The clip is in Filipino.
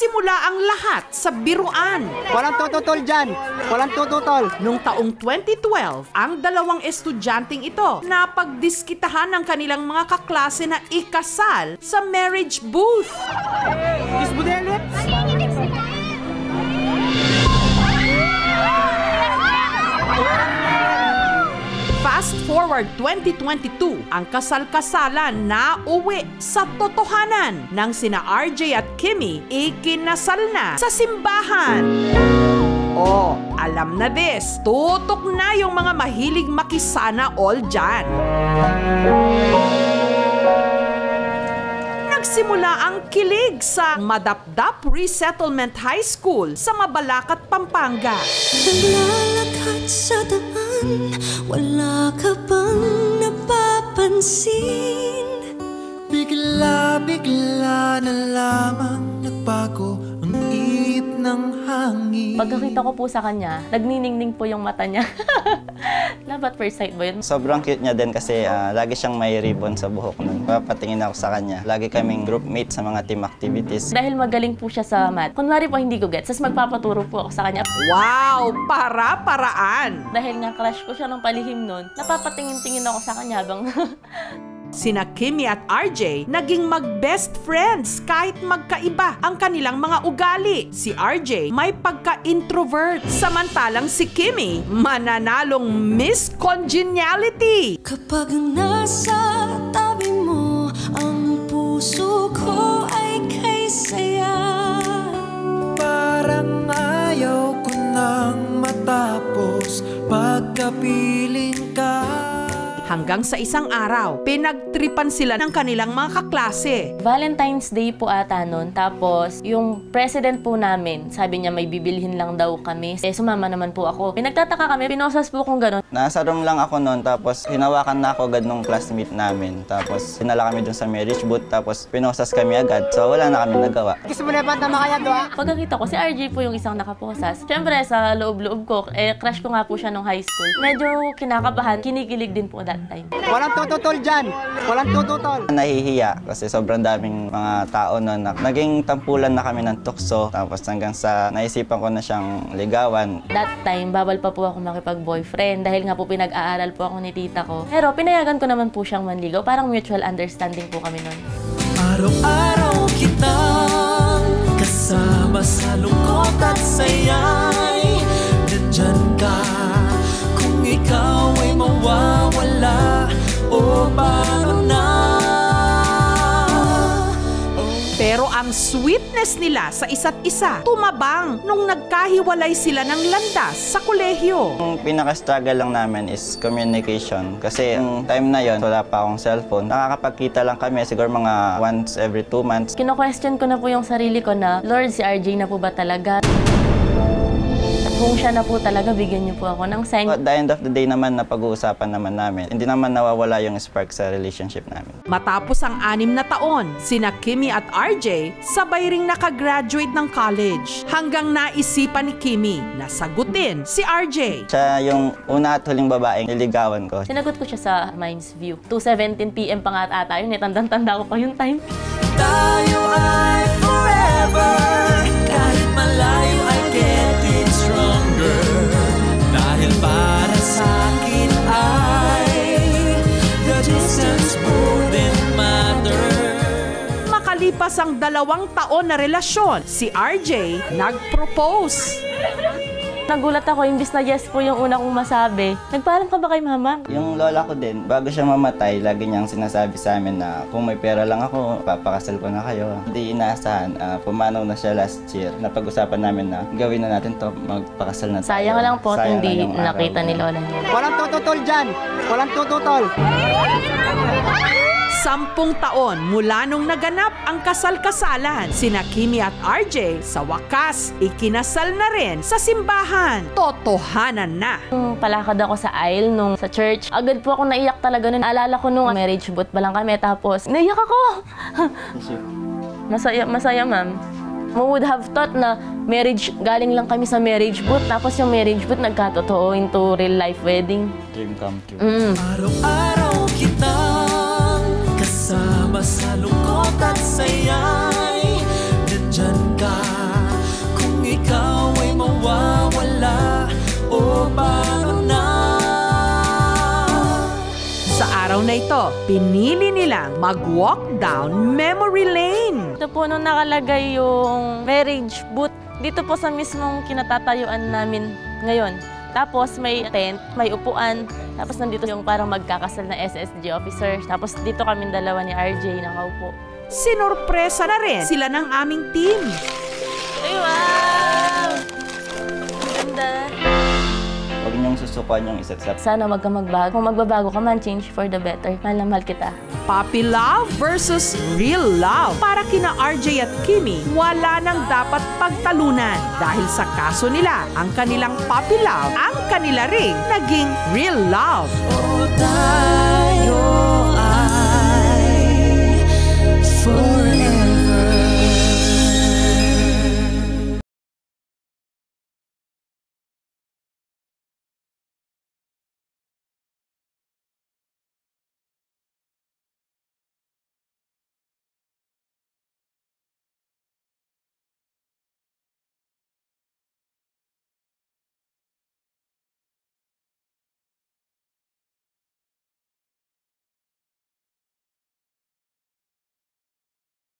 nagsimula ang lahat sa biruan. Walang tututol dyan! Walang tututol! Noong taong 2012, ang dalawang estudyanteng ito napagdiskitahan ng kanilang mga kaklase na ikasal sa marriage booth. Miss Budelit! Fast forward 2022, ang kasal-kasalan na uwi sa totohanan nang sina RJ at Kimmy ikinasal na sa simbahan. Oh, alam na this, tutok na yung mga mahilig makisana all dyan. Nagsimula ang kilig sa Madapdap Resettlement High School sa Mabalacat, Pampanga. Naglalakad sa daan, wala ka bang napapansin? Bigla-bigla na lamang nagbago ang ihip ng hangin. Pagkakita ko po sa kanya, nagniningning po yung mata niya. Love at first sight ba yun? Sobrang cute niya din kasi lagi siyang may ribbon sa buhok nun. Papatingin ako sa kanya. Lagi kaming groupmate sa mga team activities. Dahil magaling po siya sa math. Kunwari po hindi ko gets, tas magpapaturo po ako sa kanya. Wow! Para-paraan! Dahil nga crush ko siya ng palihim nun, napapatingin-tingin ako sa kanya habang... Sina Kimmy at RJ naging mag-best friends kahit magkaiba ang kanilang mga ugali. Si RJ may pagka-introvert, samantalang si Kimmy mananalong Miss Congeniality. Kapag nasa tabi mo, ang puso ko ay kay saya. Parang ayaw ko nang matapos pagkapiling ka. Hanggang sa isang araw, pinagtripan sila ng kanilang mga kaklase. Valentine's Day po ata nun. Tapos, yung president po namin, sabi niya may bibilhin lang daw kami. Sumama naman po ako. Pinagtataka kami, pinosas po kung gano'n. Nasa room lang ako noon, tapos hinawakan na ako agad nung classmate namin. Tapos hinala kami dun sa marriage booth, tapos pinosas kami agad. So wala na kami nagawa. Gusto mo na banta makaya doa? Pagkakita ko, si RJ po yung isang nakaposas. Siyempre, sa loob-loob ko, crush ko nga po siya nung high school. Medyo kinakabahan, kinikilig din po that time. Walang tututol dyan! Walang tututol! Nahihiya kasi sobrang daming mga tao noon. Naging tampulan na kami ng tukso, tapos hanggang sa naisipan ko na siyang ligawan. That time, bawal pa po ako makipag-boyfriend dahil nga po pinag-aaral po ako ni tita ko. Pero pinayagan ko naman po siyang manligaw. Parang mutual understanding po kami noon. Araw-araw kitang kasama sa lungkot at saya'y nandyan ka. Kung ikaw ay mawawala, o paano na? Pero ang sweetness nila sa isa't isa tumabang nung nagkahiwalay sila ng landas sa kolehiyo. Yung pinaka-struggle lang namin is communication. Kasi yung time na yon wala pa akong cellphone. Nakakapagkita lang kami siguro mga once every 2 months. Kino-question ko na po yung sarili ko na, Lord, si RJ na po ba talaga? Kung siya na po talaga, bigyan niyo po ako ng sign. At the end of the day naman, napag-uusapan naman namin. Hindi naman nawawala yung spark sa relationship namin. Matapos ang 6 na taon, sina Kimmy at RJ sabay ring nakagraduate ng college. Hanggang naisipan ni Kimmy na sagutin si RJ. Siya yung una at huling babaeng niligawan ko. Sinagot ko siya sa Mines View. 2:17 PM pa nga ata yun. Tandang-tanda ko pa yung time. Tayo ay forever, kahit malayo ay getting stronger. Dahil para sa akin ay the distance wouldn't matter. Makalipas ang 2 taon na relasyon, si RJ nag-propose. Nagulat ako, imbis na yes po yung una kong masabi. Nagpaalam ka ba kay mama? Yung lola ko din, bago siya mamatay, lagi niyang sinasabi sa amin na kung may pera lang ako, papakasal ko na kayo. Hindi inaasahan, pumanaw na siya last year. Napag-usapan namin na gawin na natin to, magpakasal na tayo. Sayang lang po, Sayang hindi lang yung nakita araw ni na yun. lola niya. Walang tututol dyan! Walang tututol! 10 taon mula nung naganap ang kasal-kasalan, sina Kimmy at RJ sa wakas ikinasal na rin sa simbahan. Totohanan na. Nung palakad ako sa aisle nung sa church, agad po ako naiyak talaga nun. Alala ko nung marriage booth pa lang kami, tapos naiyak ako. Masaya ma'am. Who would have thought na galing lang kami sa marriage booth, tapos yung marriage booth nagkatotoo into real life wedding. Dream come true. Araw-araw kitang kasama sa lungkot at saya'y nandyan ka. Dito, pinili nilang mag-walk down memory lane. Ito po nung nakalagay yung marriage booth. Dito po sa mismong kinatatayuan namin ngayon. Tapos may tent, may upuan. Tapos nandito yung parang magkakasal na SSG officer. Tapos dito kami dalawa ni RJ nakaupo. Sinorpresa na rin sila ng aming team. Ay, wow! Ganda. Huwag niyong susukuan yung isa't isa. Sana wag ka magbago. Kung magbabago ka man, change for the better. Mahal na mahal kita. Puppy love versus real love. Para kina RJ at Kimmy, wala nang dapat pagtalunan. Dahil sa kaso nila, ang kanilang puppy love, ang kanila ring naging real love. Oh,